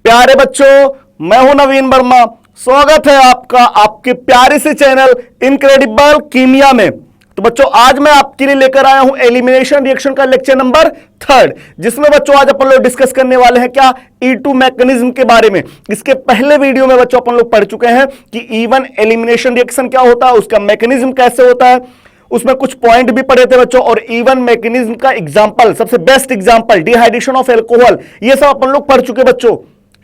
प्यारे बच्चों, मैं हूं नवीन वर्मा। स्वागत है आपका आपके प्यारे से चैनल इनक्रेडिबल कीमिया में। तो बच्चों, आज मैं आपके लिए लेकर आया हूं एलिमिनेशन रिएक्शन का लेक्चर नंबर 3, जिसमें बच्चों आज अपन लोग डिस्कस करने वाले हैं क्या E2 मैकेनिज्म के बारे में। इसके पहले वीडियो में बच्चों अपन लोग पढ़ चुके हैं कि इवन एलिमिनेशन रिएक्शन क्या होता है, उसका मैकेनिज्म कैसे होता है, उसमें कुछ पॉइंट भी पढ़े थे बच्चों। और इवन मैकेनिज्म का एग्जांपल, सबसे best example dehydration of alcohol, ये सब अपन लोग पढ़ चुके बच्चों।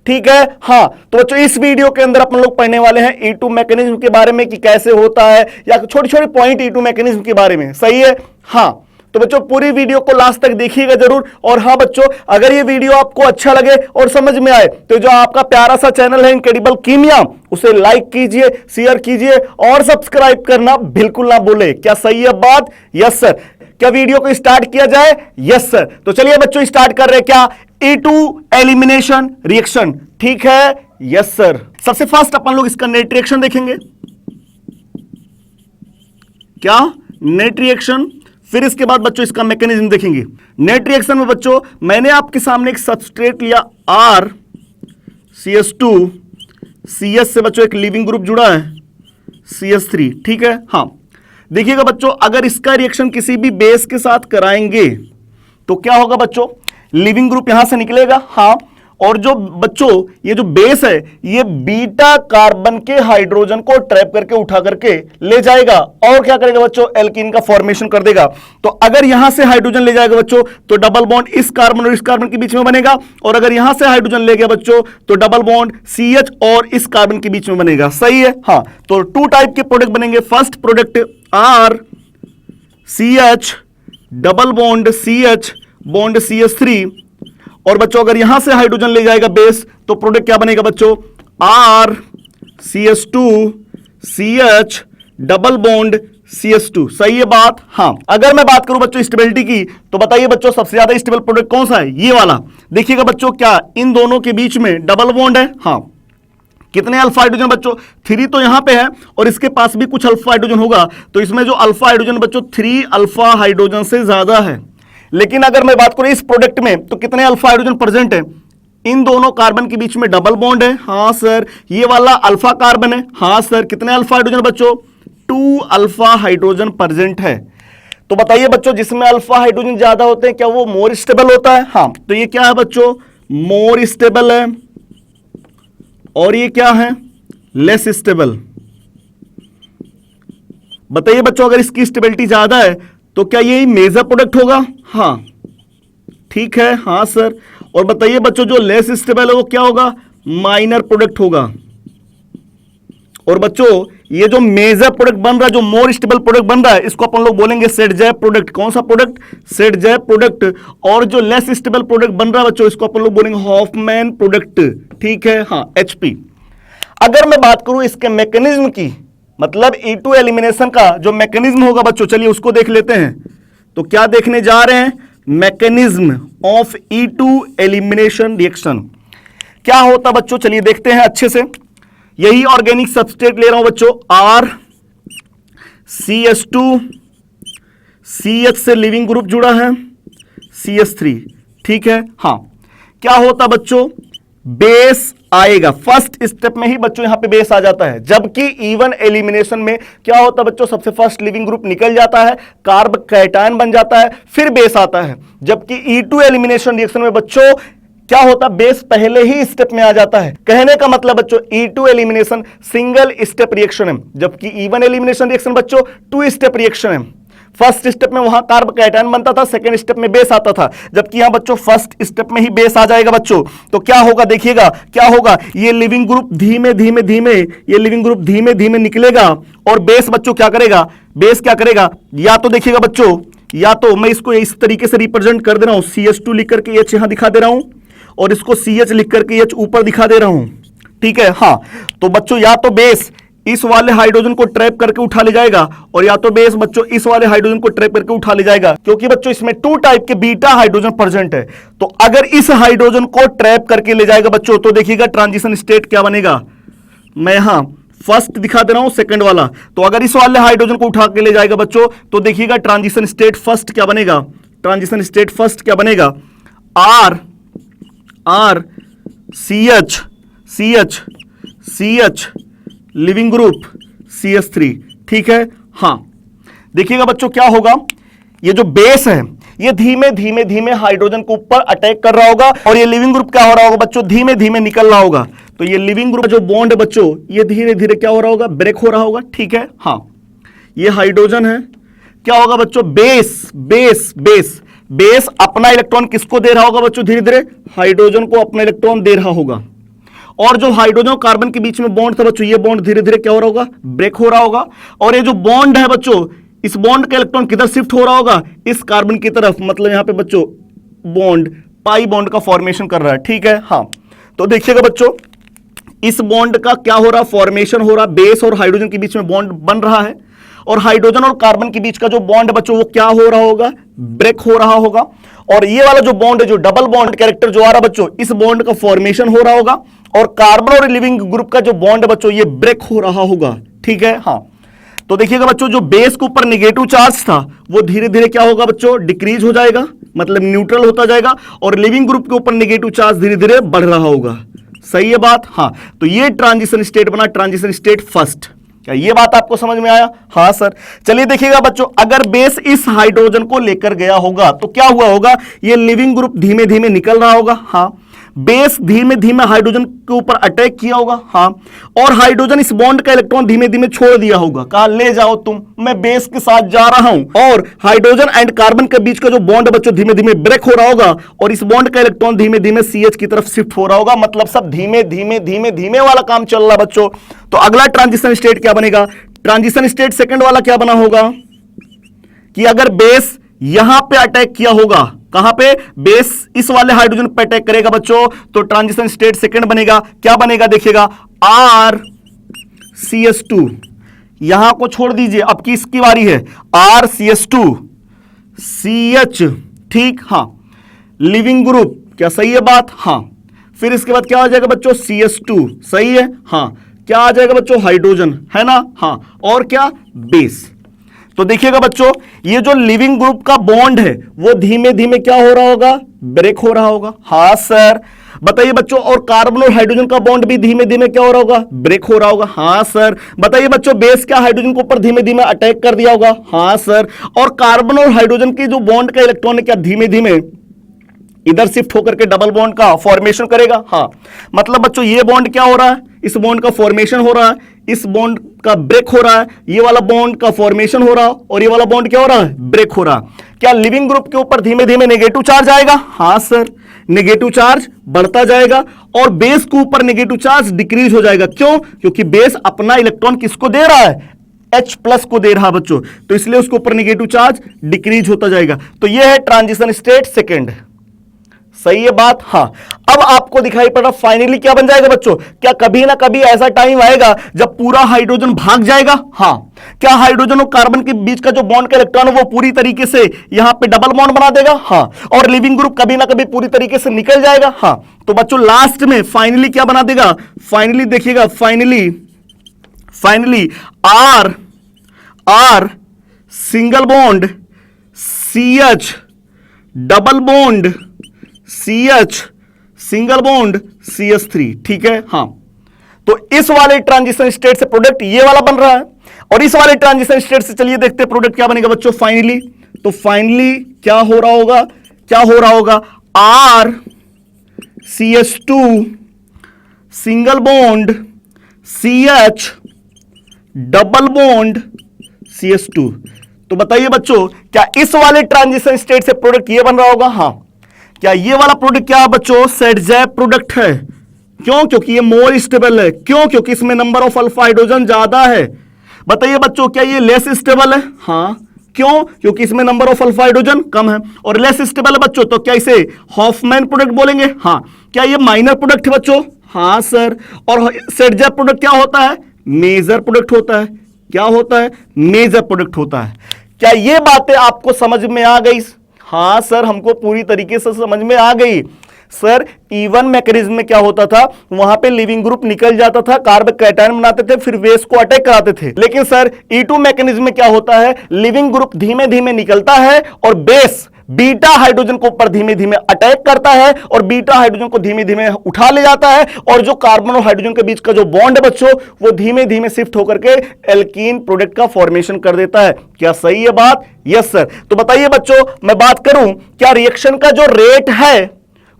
ठीक है, हाँ। तो बच्चों, इस वीडियो के अंदर अपन लोग पढ़ने वाले हैं E2 मैकेनिज्म के बारे में कि कैसे होता है, या छोटी छोटी पॉइंट E2 मैकेनिज्म के बारे में। सही है, हाँ। तो बच्चों, पूरी वीडियो को लास्ट तक देखिएगा जरूर। और हाँ बच्चों, अगर ये वीडियो आपको अच्छा लगे और समझ में आए तो जो आपका प्यारा सा चैनल है इनक्रेडिबल कीमिया, उसे लाइक कीजिए, शेयर कीजिए और सब्सक्राइब करना बिल्कुल ना भूले। क्या सही है बात? Yes sir. क्या वीडियो को स्टार्ट किया जाए? Yes sir. तो चलिए बच्चों, स्टार्ट कर रहे हैं क्या E2 एलिमिनेशन रिएक्शन। ठीक है, यस सर। सबसे फर्स्ट अपन लोग इसका नेट रिएक्शन देखेंगे। क्या नेट रिएक्शन, फिर इसके बाद बच्चों इसका मैकेनिज्म देखेंगे। नेट रिएक्शन में बच्चों मैंने आपके सामने एक सबस्ट्रेट लिया RCS2, CS से बच्चों एक लिविंग ग्रुप जुड़ा है CS3। ठीक है, हाँ। देखिएगा बच्चों, अगर इसका रिएक्शन किसी भी बेस के साथ कराएंगे तो क्या होगा बच्चों, लिविंग ग्रुप यहां से निकलेगा, हाँ। और जो बच्चों ये जो बेस है, ये बीटा कार्बन के हाइड्रोजन को ट्रैप करके उठा करके ले जाएगा और क्या करेगा बच्चों, एल्कीन का फॉर्मेशन कर देगा। तो अगर यहां से हाइड्रोजन ले जाएगा बच्चों तो डबल बॉन्ड इस कार्बन और इस कार्बन के बीच में बनेगा, और अगर यहां से हाइड्रोजन ले गया बच्चों तो डबल बॉन्ड CH और इस कार्बन के बीच में बनेगा। सही है, हाँ। तो 2 टाइप के प्रोडक्ट बनेंगे। First product RCH double bond CH bond CH3, और बच्चों अगर यहां से हाइड्रोजन ले जाएगा बेस तो प्रोडक्ट क्या बनेगा बच्चों, RCS2 CH double bond CH2। सही है बात, हाँ। अगर मैं बात करूं बच्चों स्टेबिलिटी की, तो बताइए बच्चों सबसे ज्यादा स्टेबल प्रोडक्ट कौन सा है? ये वाला। देखिएगा बच्चों, क्या इन दोनों के बीच में डबल बॉन्ड है? हाँ। कितने अल्फा हाइड्रोजन बच्चों? 3 तो यहां पे है, और इसके पास भी कुछ अल्फा हाइड्रोजन होगा, तो इसमें जो अल्फा हाइड्रोजन बच्चों 3 अल्फा हाइड्रोजन से ज्यादा है। लेकिन अगर मैं बात करूं इस प्रोडक्ट में तो कितने अल्फा हाइड्रोजन प्रेजेंट है? इन दोनों कार्बन के बीच में डबल बॉन्ड है, हाँ सर। ये वाला अल्फा कार्बन है, हाँ सर। कितने अल्फा हाइड्रोजन बच्चों? 2 अल्फा हाइड्रोजन प्रेजेंट है। तो बताइए बच्चों, जिसमें अल्फा हाइड्रोजन ज्यादा होते हैं क्या वो मोर स्टेबल होता है? हाँ। तो ये क्या है बच्चों, मोर स्टेबल है, और ये क्या है, लेस स्टेबल। बताइए बच्चों, अगर इसकी स्टेबिलिटी ज्यादा है तो क्या ये मेजर प्रोडक्ट होगा? हाँ, ठीक है, हाँ सर। और बताइए बच्चों, जो लेस स्टेबल है वो क्या होगा, माइनर प्रोडक्ट होगा। और बच्चों ये जो मेजर प्रोडक्ट बन रहा है, जो मोर स्टेबल प्रोडक्ट बन रहा है, इसको अपन लोग बोलेंगे सेटजेव प्रोडक्ट। कौन सा प्रोडक्ट? सेटजेव प्रोडक्ट। और जो लेस स्टेबल प्रोडक्ट बन रहा है बच्चों, इसको अपन लोग बोलेंगे हॉफमैन प्रोडक्ट। ठीक है, हाँ, HP। अगर मैं बात करूं इसके मैकेनिज्म की, मतलब E2 एलिमिनेशन का जो मैकेनिज्म होगा बच्चों, चलिए उसको देख लेते हैं। तो क्या देखने जा रहे हैं, mechanism of E2 elimination reaction. क्या होता बच्चों, चलिए देखते हैं अच्छे से। यही ऑर्गेनिक सबस्ट्रेट ले रहा हूं बच्चों, RCS2 CH से लिविंग ग्रुप जुड़ा है CH3। ठीक है, हाँ। क्या होता बच्चों, बेस आएगा फर्स्ट स्टेप में ही बच्चों, यहां पे बेस आ जाता है। जबकि इवन एलिमिनेशन में क्या होता बच्चों, सबसे फर्स्ट लिविंग ग्रुप निकल जाता है, कार्ब कैटायन बन जाता है, फिर बेस आता है। जबकि E2 एलिमिनेशन रिएक्शन में बच्चों क्या होता, बेस पहले ही स्टेप में आ जाता है। कहने का मतलब बच्चों, E2 elimination single step reaction है, जबकि इवन एलिमिनेशन रिएक्शन बच्चों 2 स्टेप रिएक्शन है। फर्स्ट स्टेप में वहां कार्ब कैटायन बनता था, सेकंड स्टेप में बेस आता था, जबकि यहां बच्चों फर्स्ट स्टेप में ही बेस आ जाएगा बच्चों। तो क्या होगा, देखिएगा क्या होगा, ये लिविंग ग्रुप धीमे धीमे धीमे, ये लिविंग ग्रुप धीमे धीमे निकलेगा, और बेस बच्चों क्या करेगा, बेस क्या करेगा, या तो देखिएगा बच्चों, या तो मैं इसको इस तरीके से रिप्रेजेंट कर दे रहा हूं, CH2 लिख करके H यहां दिखा दे रहा हूं, और इसको CH लिख करके H ऊपर दिखा दे रहा हूं। ठीक है, हाँ। तो बच्चों या तो बेस इस वाले हाइड्रोजन को ट्रैप करके उठा ले जाएगा, और या तो बेस बच्चों इस वाले हाइड्रोजन को ट्रैप करके उठा ले जाएगा, क्योंकि बच्चों इसमें 2 टाइप के बीटा हाइड्रोजन प्रेजेंट है। तो अगर इस हाइड्रोजन को ट्रैप करके ले जाएगा बच्चों, तो देखिएगा ट्रांजिशन स्टेट क्या बनेगा। मैं यहां फर्स्ट दिखा दे रहा हूं, सेकंड वाला। तो अगर इस वाले हाइड्रोजन को उठा के ले जाएगा बच्चों, तो देखिएगा ट्रांजिशन स्टेट फर्स्ट क्या बनेगा, ट्रांजिशन स्टेट फर्स्ट क्या बनेगा, R CH CH CH leaving group CH3, ठीक है। हां देखिएगा बच्चों क्या होगा, ये जो बेस है ये धीमे धीमे धीमे हाइड्रोजन के ऊपर अटैक कर रहा होगा और ये लिविंग ग्रुप क्या हो रहा होगा बच्चों, धीमे धीमे निकल रहा होगा। तो ये लिविंग ग्रुप जो बॉन्ड है बच्चों ये धीरे धीरे क्या हो रहा होगा, ब्रेक हो रहा होगा, ठीक है। हां ये हाइड्रोजन है, क्या होगा बच्चों, बेस बेस बेस बेस अपना इलेक्ट्रॉन किसको दे रहा होगा बच्चों, धीरे धीरे हाइड्रोजन को अपना इलेक्ट्रॉन दे रहा होगा। और जो हाइड्रोजन और कार्बन के बीच में बॉन्ड था बच्चों ये बॉन्ड धीरे धीरे क्या हो रहा होगा, ब्रेक हो रहा होगा। और ये जो बॉन्ड है बच्चों इस बॉन्ड का इलेक्ट्रॉन किधर शिफ्ट हो रहा होगा, इस कार्बन की तरफ, मतलब यहां पे बच्चों बॉन्ड पाई बॉन्ड का फॉर्मेशन कर रहा है, ठीक है। हां तो देखिएगा बच्चों इस बॉन्ड का क्या हो रहा, फॉर्मेशन हो रहा, बेस और हाइड्रोजन के बीच में बॉन्ड बन रहा है और हाइड्रोजन और कार्बन के बीच का जो बॉन्ड है बच्चों वो क्या हो रहा होगा, ब्रेक हो रहा होगा। और ये वाला जो बॉन्ड है, जो डबल बॉन्ड कैरेक्टर जो आ रहा बच्चों, इस बॉन्ड का फॉर्मेशन हो रहा होगा और कार्बन और लिविंग ग्रुप का जो बॉन्ड है बच्चों ये ब्रेक हो रहा होगा, ठीक है। हां तो देखिएगा बच्चों जो बेस के ऊपर नेगेटिव चार्ज था वो धीरे धीरे क्या होगा बच्चों, डिक्रीज हो जाएगा, मतलब न्यूट्रल होता जाएगा और लिविंग ग्रुप के ऊपर नेगेटिव चार्ज धीरे धीरे बढ़ रहा होगा, सही है बात। हां तो ये ट्रांजिशन स्टेट बना, ट्रांजिशन स्टेट फर्स्ट। क्या ये बात आपको समझ में आया? हाँ सर। चलिए देखिएगा बच्चों अगर बेस इस हाइड्रोजन को लेकर गया होगा तो क्या हुआ होगा, ये लिविंग ग्रुप धीमे धीमे निकल रहा होगा। हाँ बेस धीमे धीमे हाइड्रोजन के ऊपर अटैक किया होगा। हाँ और हाइड्रोजन इस बॉन्ड का इलेक्ट्रॉन धीमे धीमे छोड़ दिया होगा, कहा ले जाओ तुम, मैं बेस के साथ जा रहा हूं। और हाइड्रोजन एंड कार्बन के बीच का जो बॉन्ड बच्चों धीमे धीमे ब्रेक हो रहा होगा और इस बॉन्ड का इलेक्ट्रॉन धीमे धीमे CH की तरफ शिफ्ट हो रहा होगा, मतलब सब धीमे धीमे धीमे धीमे वाला काम चल रहा है बच्चों। तो अगला ट्रांजिशन स्टेट क्या बनेगा, ट्रांजिशन स्टेट सेकंड वाला क्या बना होगा कि अगर बेस यहां पे अटैक किया होगा, कहां पे, बेस इस वाले हाइड्रोजन पे अटैक करेगा बच्चों, तो ट्रांजिशन स्टेट सेकंड बनेगा। क्या बनेगा देखिएगा, RCH2, यहां को छोड़ दीजिए, अब की इसकी बारी है, RCH2 CH, ठीक। हां लिविंग ग्रुप, क्या सही है बात? हां फिर इसके बाद क्या आ जाएगा बच्चों, CH2, सही है। हां क्या आ जाएगा बच्चों, हाइड्रोजन, है ना। हां और क्या, बेस। तो देखिएगा बच्चों ये जो लिविंग ग्रुप का बॉन्ड है वो धीमे धीमे क्या हो रहा होगा, ब्रेक हो रहा होगा। हाँ सर। बताइए बच्चों और कार्बन और हाइड्रोजन का बॉन्ड भी धीमे धीमे क्या हो रहा होगा, ब्रेक हो रहा होगा। हाँ सर। बताइए बच्चों बेस क्या हाइड्रोजन के ऊपर धीमे धीमे अटैक कर दिया होगा। हाँ सर। और कार्बन और हाइड्रोजन की जो बॉन्ड का इलेक्ट्रॉन है क्या धीमे धीमे इधर शिफ्ट होकर के डबल बॉन्ड का फॉर्मेशन करेगा। हाँ मतलब बच्चों ये बॉन्ड क्या हो रहा है, इस बॉन्ड का फॉर्मेशन हो रहा है, इस बॉन्ड का ब्रेक हो रहा है, ये वाला बॉन्ड का फॉर्मेशन हो रहा है और ये वाला बॉन्ड क्या हो रहा है, ब्रेक हो रहा है। क्या लिविंग ग्रुप के ऊपर धीमे धीमे नेगेटिव चार्ज आएगा? हाँ सर। नेगेटिव चार्ज बढ़ता जाएगा और बेस के ऊपर नेगेटिव चार्ज डिक्रीज हो जाएगा। क्यों? क्योंकि बेस अपना इलेक्ट्रॉन किसको दे रहा है, H+ को दे रहा है बच्चों, तो इसलिए उसके ऊपर नेगेटिव चार्ज डिक्रीज होता जाएगा। तो यह है ट्रांजिशन स्टेट सेकेंड, सही है बात। हां अब आपको दिखाई पड़ रहा फाइनली क्या बन जाएगा बच्चों, क्या कभी ना कभी ऐसा टाइम आएगा जब पूरा हाइड्रोजन भाग जाएगा? हां क्या हाइड्रोजन और कार्बन के बीच का जो बॉन्ड का इलेक्ट्रॉन है वो पूरी तरीके से यहां पे डबल बॉन्ड बना देगा। हां और लिविंग ग्रुप कभी ना कभी पूरी तरीके से निकल जाएगा। हां तो बच्चों लास्ट में फाइनली क्या बना देगा, फाइनली देखिएगा, finally R single bond CH double bond CH single bond CH3, ठीक है। हां तो इस वाले ट्रांजिशन स्टेट से प्रोडक्ट ये वाला बन रहा है और इस वाले ट्रांजिशन स्टेट से चलिए देखते हैं प्रोडक्ट क्या बनेगा बच्चों फाइनली। तो फाइनली क्या हो रहा होगा, RCH2 single bond CH double bond CH2। तो बताइए बच्चों क्या इस वाले ट्रांजिशन स्टेट से प्रोडक्ट ये बन रहा होगा? हां क्या ये वाला प्रोडक्ट क्या है बच्चों, सेटजैप प्रोडक्ट है। क्यों? क्योंकि ये मोर स्टेबल है। क्यों? क्योंकि इसमें नंबर ऑफ अल्फा हाइड्रोजन ज्यादा है। बताइए बच्चों क्या ये लेस स्टेबल है? हाँ क्यों? क्योंकि इसमें नंबर ऑफ अल्फा हाइड्रोजन कम है और लेस स्टेबल है बच्चों, तो क्या इसे हॉफमैन प्रोडक्ट बोलेंगे? हाँ क्या ये माइनर प्रोडक्ट है बच्चों? हाँ सर। और सेटजैप प्रोडक्ट क्या होता है, मेजर प्रोडक्ट होता है। क्या होता है, मेजर प्रोडक्ट होता है। क्या ये बातें आपको समझ में आ गई? हाँ सर हमको पूरी तरीके से समझ में आ गई। सर E1 मैकेनिज्म में क्या होता था, वहां पे लिविंग ग्रुप निकल जाता था, कार्बन कैटायन बनाते थे, फिर बेस को अटैक कराते थे। लेकिन सर E2 मैकेनिज्म में क्या होता है, लिविंग ग्रुप धीमे धीमे निकलता है और बेस बीटा हाइड्रोजन को ऊपर धीमे धीमे अटैक करता है और बीटा हाइड्रोजन को धीमे धीमे उठा ले जाता है, और जो कार्बन और हाइड्रोजन के बीच का जो बॉन्ड है बच्चों, वो धीमे धीमे शिफ्ट होकर के एल्कीन प्रोडक्ट का फॉर्मेशन कर देता है। क्या सही है बात? Yes sir. तो बताइए बच्चों, मैं बात करूं, क्या रिएक्शन का जो रेट है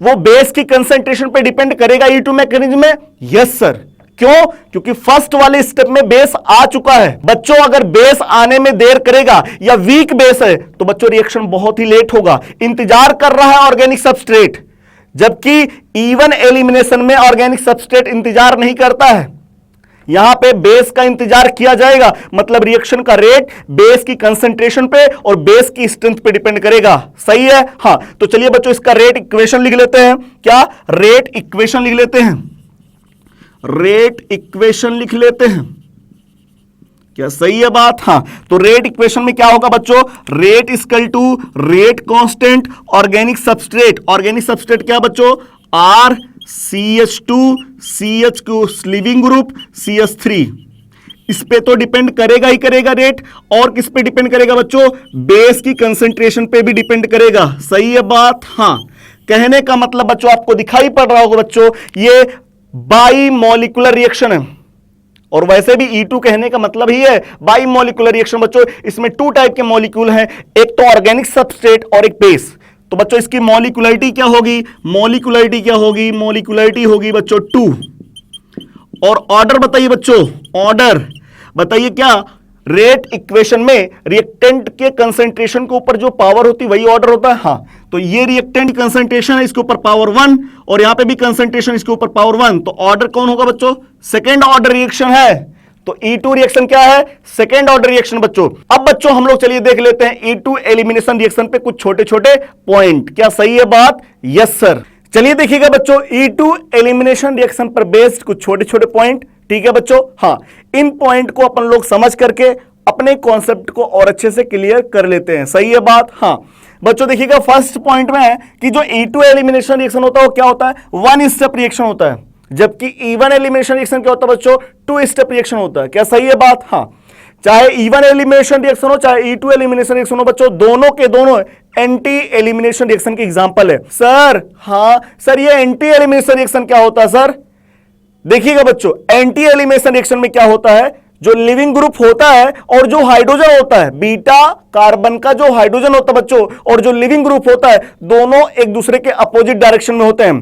वो बेस की कंसंट्रेशन पे डिपेंड करेगा E2 मैकेनिज्म में? Yes sir. क्यों? क्योंकि फर्स्ट वाले स्टेप में बेस आ चुका है बच्चों। अगर बेस आने में देर करेगा या वीक बेस है तो बच्चों रिएक्शन बहुत ही लेट होगा। इंतजार कर रहा है ऑर्गेनिक सबस्ट्रेट, जबकि इवन एलिमिनेशन में ऑर्गेनिक सबस्ट्रेट इंतजार नहीं करता है। यहां पे बेस का इंतजार किया जाएगा, मतलब रिएक्शन का रेट बेस की कंसंट्रेशन पे और बेस की स्ट्रेंथ पे डिपेंड करेगा। सही है? हां। तो चलिए बच्चों, इसका रेट इक्वेशन लिख लेते हैं। क्या? रेट इक्वेशन लिख लेते हैं। रेट इक्वेशन लिख लेते हैं। क्या सही है बात? हां। तो रेट इक्वेशन में क्या होगा बच्चों? Rate equal to rate constant organic substrate. Organic substrate क्या बच्चों? R CH2 CH2 leaving group CH3। इस पे तो डिपेंड करेगा ही करेगा रेट, और किस पे डिपेंड करेगा बच्चों? बेस की कंसंट्रेशन पे भी डिपेंड करेगा। सही है बात? हां। कहने का मतलब बच्चों आपको दिखाई पड़ रहा होगा बच्चों, ये बाई मॉलिक्यूलर रिएक्शन है, और वैसे भी E2 कहने का मतलब ही है बाई मॉलिक्यूलर रिएक्शन बच्चों। इसमें 2 टाइप के मॉलिक्यूल हैं, एक तो ऑर्गेनिक सबस्ट्रेट और एक बेस। तो बच्चों इसकी मॉलिक्यूलरिटी क्या होगी? मॉलिक्यूलरिटी क्या होगी? मॉलिक्यूलरिटी होगी बच्चों 2। और ऑर्डर बताइए बच्चों, ऑर्डर बताइए। क्या रेट इक्वेशन में रिएक्टेंट के कंसंट्रेशन के ऊपर जो पावर होती है वही ऑर्डर होता है? हां। तो ये रिएक्टेंट कंसंट्रेशन है, इसके ऊपर पावर 1, और यहां पे भी कंसंट्रेशन इसके ऊपर पावर 1। तो ऑर्डर कौन होगा बच्चों? सेकेंड ऑर्डर रिएक्शन है। तो E2 रिएक्शन क्या है? सेकेंड ऑर्डर रिएक्शन बच्चों। अब बच्चों हम लोग चलिए देख लेते हैं E2 एलिमिनेशन रिएक्शन पे कुछ छोटे छोटे पॉइंट। क्या सही है बात? Yes sir. चलिए देखिएगा बच्चों, E2 एलिमिनेशन रिएक्शन पर बेस्ड कुछ छोटे छोटे पॉइंट। ठीक है बच्चों? हां। इन पॉइंट को अपन लोग समझ करके अपने कॉन्सेप्ट को और अच्छे से क्लियर कर लेते हैं। सही है बात? हां। बच्चों देखिएगा, फर्स्ट पॉइंट में है कि जो E2 एलिमिनेशन रिएक्शन होता है वो क्या होता है? 1 स्टेप रिएक्शन होता है, जबकि E1 एलिमिनेशन रिएक्शन क्या होता है बच्चों? 2 स्टेप रिएक्शन होता है। क्या सही है बात? हां। चाहे E1 एलिमिनेशन रिएक्शन हो चाहे E2 एलिमिनेशन रिएक्शन हो बच्चों, दोनों के दोनों एंटी एलिमिनेशन रिएक्शन के एग्जांपल है। सर हां सर, ये एंटी एलिमिनेशन रिएक्शन क्या होता है सर? देखिएगा बच्चों, एंटी एलिमिनेशन रिएक्शन में क्या होता है? जो लिविंग ग्रुप होता है और जो हाइड्रोजन होता है, बीटा कार्बन का जो हाइड्रोजन होता है बच्चों और जो लिविंग ग्रुप होता है, दोनों एक दूसरे के अपोजिट डायरेक्शन में होते हैं।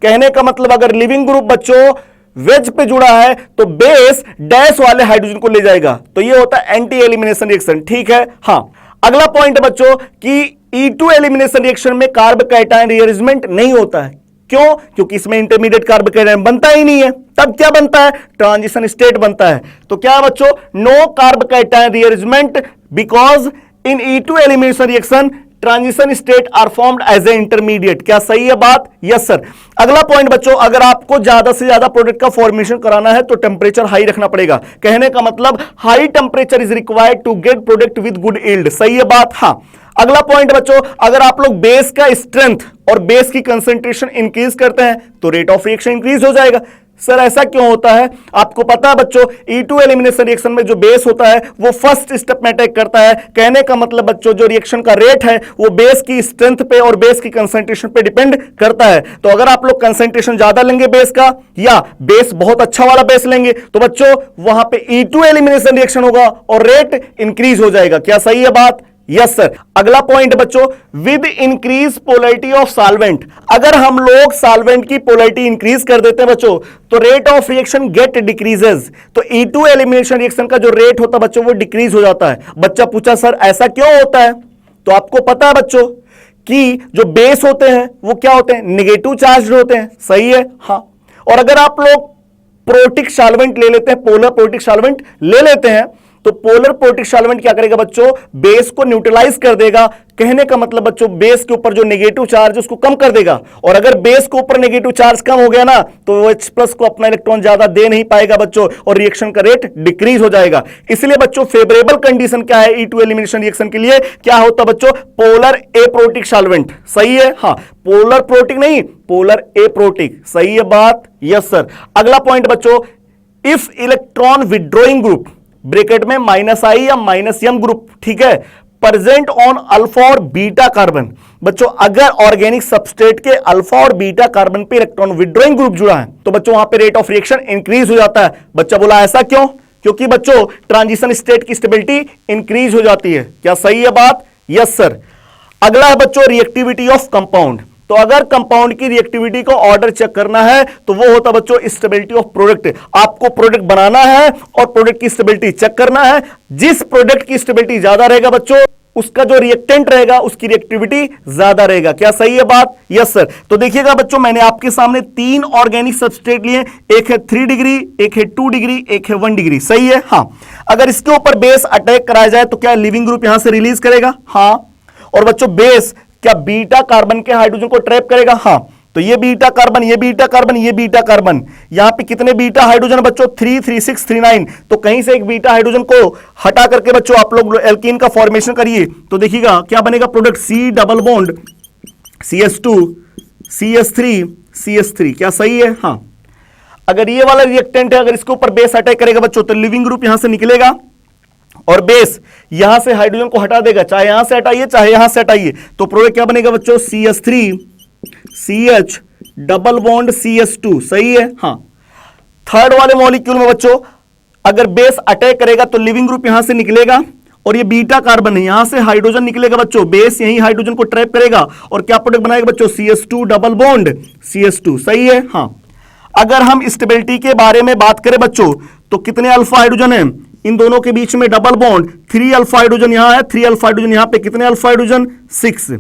कहने का मतलब अगर लिविंग ग्रुप बच्चों वेज पे जुड़ा है तो बेस डैश वाले हाइड्रोजन को ले जाएगा, तो ये होता है एंटी एलिमिनेशन रिएक्शन। ठीक है? हां। अगला पॉइंट है बच्चों कि E2 एलिमिनेशन रिएक्शन में कार्ब कैटायन रीअरेंजमेंट नहीं होता है। क्यों? क्योंकि इसमें इंटरमीडिएट कार्ब कैटायन बनता ही नहीं है। तब क्या बनता है? ट्रांजिशन स्टेट बनता है। तो क्या है बच्चों? No carbocation rearrangement because in E2 elimination reaction transition state are formed as a intermediate. क्या सही है बात? Yes sir. अगला पॉइंट बच्चों, अगर आपको ज्यादा से ज्यादा प्रोडक्ट का फॉर्मेशन कराना है तो टेंपरेचर हाई रखना पड़ेगा। कहने का मतलब high temperature is required to get product with good yield. सही है बात? हां। अगला पॉइंट बच्चों, अगर आप लोग बेस का स्ट्रेंथ और बेस की कंसंट्रेशन इंक्रीज करते हैं तो रेट ऑफ रिएक्शन इंक्रीज हो जाएगा। सर ऐसा क्यों होता है? आपको पता है बच्चों, E2 एलिमिनेशन रिएक्शन में जो बेस होता है वो फर्स्ट स्टेप में अटैक करता है। कहने का मतलब बच्चों, जो रिएक्शन का रेट है वो बेस की स्ट्रेंथ पे और बेस की कंसंट्रेशन पे डिपेंड करता है। तो अगर आप लोग कंसंट्रेशन ज्यादा लेंगे बेस का, या बेस बहुत अच्छा वाला बेस लेंगे, तो बच्चों वहां पे E2 एलिमिनेशन रिएक्शन होगा और रेट इंक्रीज हो जाएगा। क्या सही है बात? Yes sir. अगला पॉइंट बच्चों, with increase polarity of solvent. अगर हम लोग सॉल्वेंट की पोलैरिटी इंक्रीज कर देते हैं बच्चों तो rate of reaction get decreases. तो E2 एलिमिनेशन रिएक्शन का जो रेट होता है बच्चों वो डिक्रीज हो जाता है। बच्चा पूछा सर ऐसा क्यों होता है? तो आपको पता है बच्चों कि जो बेस होते हैं वो क्या होते हैं? नेगेटिव चार्ज होते हैं। सही है? हां। और अगर आप लोग प्रोटिक सॉल्वेंट ले लेते हैं, पोलर प्रोटिक सॉल्वेंट ले लेते हैं, तो पोलर प्रोटिक सॉल्वेंट क्या करेगा बच्चों? बेस को न्यूट्रलाइज कर देगा। कहने का मतलब बच्चों, बेस के ऊपर जो नेगेटिव चार्ज उसको कम कर देगा, और अगर बेस के ऊपर नेगेटिव चार्ज कम हो गया ना तो वो H+ को अपना इलेक्ट्रॉन ज्यादा दे नहीं पाएगा बच्चों, और रिएक्शन का रेट डिक्रीज हो जाएगा। इसलिए बच्चों फेवरेबल कंडीशन क्या है E2 एलिमिनेशन रिएक्शन के लिए? क्या होता बच्चों? Polar aprotic solvent. सही है? हां। पोलर प्रोटिक नहीं, पोलर एप्रोटिक। सही है बात? Yes sir. अगला पॉइंट बच्चों, if electron withdrawing group bracket में -I या -M ग्रुप, ठीक है, प्रेजेंट ऑन अल्फा और बीटा कार्बन। बच्चों अगर ऑर्गेनिक सबस्ट्रेट के अल्फा और बीटा कार्बन पे इलेक्ट्रॉन विड्रॉइंग ग्रुप जुड़ा है तो बच्चों वहां पे रेट ऑफ रिएक्शन इंक्रीज हो जाता है। बच्चा बोला ऐसा क्यों? क्योंकि बच्चों ट्रांजिशन स्टेट की स्टेबिलिटी इंक्रीज हो जाती है। क्या सही है बात? Yes sir. अगला है बच्चों रिएक्टिविटी ऑफ कंपाउंड। तो अगर कंपाउंड की रिएक्टिविटी को ऑर्डर चेक करना है तो वो होता बच्चों स्टेबिलिटी ऑफ प्रोडक्ट। आपको प्रोडक्ट बनाना है और प्रोडक्ट की स्टेबिलिटी चेक करना है। जिस प्रोडक्ट की स्टेबिलिटी ज्यादा रहेगा बच्चों उसका जो रिएक्टेंट रहेगा उसकी रिएक्टिविटी ज्यादा रहेगा। क्या सही है बात? Yes sir. तो देखिएगा बच्चों मैंने आपके सामने 3 ऑर्गेनिक सबस्ट्रेट लिए, एक है 3 डिग्री, एक है 2 डिग्री, एक है 1 डिग्री। सही है? हाँ। अगर इसके ऊपर बेस अटैक कराया जाए तो क्या लिविंग ग्रुप यहां से रिलीज करेगा? हाँ। और बच्चों बेस क्या बीटा कार्बन के हाइड्रोजन को ट्रैप करेगा? हाँ। तो ये बीटा कार्बन, ये बीटा कार्बन, ये बीटा कार्बन, यहां पे कितने बीटा हाइड्रोजन बच्चों? 3, 3, 6, 3, 9। तो कहीं से एक बीटा हाइड्रोजन को हटा करके बच्चों आप लोग एल्कीन का फॉर्मेशन करिए तो देखिएगा क्या बनेगा product, C double bond CS2 CS3 CS3। क्या सही है? हाँ। अगर ये वाला रिएक्टेंट है, अगर इसके ऊपर बेस अटैक करेगा बच्चों तो लिविंग ग्रुप यहां से निकलेगा और बेस यहां से हाइड्रोजन को हटा देगा, चाहे यहां से हटाइए चाहे यहां से हटाइए। तो प्रोडक्ट क्या बनेगा बच्चों? CS3 CH double bond CS2। सही है? हाँ। थर्ड वाले मॉलिक्यूल में बच्चों अगर बेस अटैक करेगा तो लिविंग ग्रुप यहां से निकलेगा और ये बीटा कार्बन है, यहां से हाइड्रोजन निकलेगा बच्चों, बेस यही हाइड्रोजन को ट्रैप करेगा और क्या प्रोडक्ट बनाएगा बच्चों? CS2 double bond CS2। सही है? हाँ। अगर हम स्टेबिलिटी के बारे में बात करें बच्चों तो कितने अल्फा हाइड्रोजन है इन दोनों के बीच में? डबल बॉन्ड, 3 अल्फा हाइड्रोजन यहां है, 3 अल्फा हाइड्रोजन यहां पे, कितने अल्फा हाइड्रोजन? 6।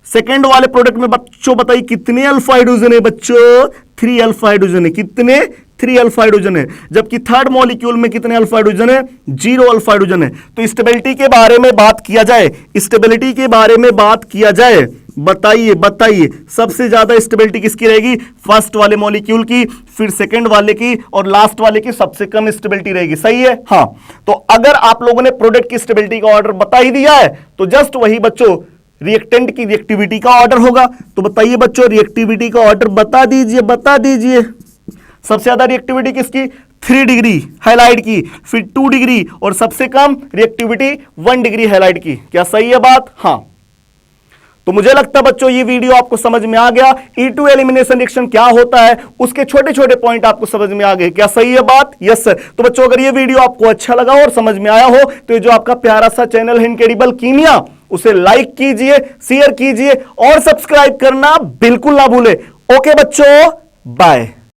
सेकेंड वाले प्रोडक्ट में बच्चों बताइए कितने अल्फा हाइड्रोजन है बच्चों? 3 अल्फा हाइड्रोजन है। कितने? 3 अल्फा हाइड्रोजन है। जबकि थर्ड मॉलिक्यूल में कितने अल्फा हाइड्रोजन है? 0 अल्फा हाइड्रोजन है। तो स्टेबिलिटी के बारे में बात किया जाए, स्टेबिलिटी के बारे में बात किया जाए, बताइए सबसे ज्यादा स्टेबिलिटी किसकी रहेगी? फर्स्ट वाले मॉलिक्यूल की, फिर सेकंड वाले की और लास्ट वाले की सबसे कम स्टेबिलिटी रहेगी। सही है? हाँ। तो अगर आप लोगों ने प्रोडक्ट की स्टेबिलिटी का ऑर्डर बता ही दिया है तो जस्ट वही बच्चों रिएक्टेंट की रिएक्टिविटी का ऑर्डर होगा। तो बताइए बच्चों रिएक्टिविटी का ऑर्डर बता दीजिए। सबसे ज्यादा रिएक्टिविटी किसकी? 3 डिग्री हैलाइड की, फिर 2 डिग्री और सबसे कम रिएक्टिविटी 1 डिग्री हैलाइड की। क्या सही है बात? हाँ। तो मुझे लगता है बच्चों ये वीडियो आपको समझ में आ गया। E2 एलिमिनेशन रिएक्शन क्या होता है उसके छोटे छोटे पॉइंट आपको समझ में आ गए। क्या सही है बात? Yes sir. तो बच्चों अगर ये वीडियो आपको अच्छा लगा और समझ में आया हो तो ये जो आपका प्यारा सा चैनल है इनक्रेडिबल कीमिया, उसे लाइक कीजिए, शेयर कीजिए और सब्सक्राइब करना बिल्कुल ना भूले। ओके बच्चों, बाय।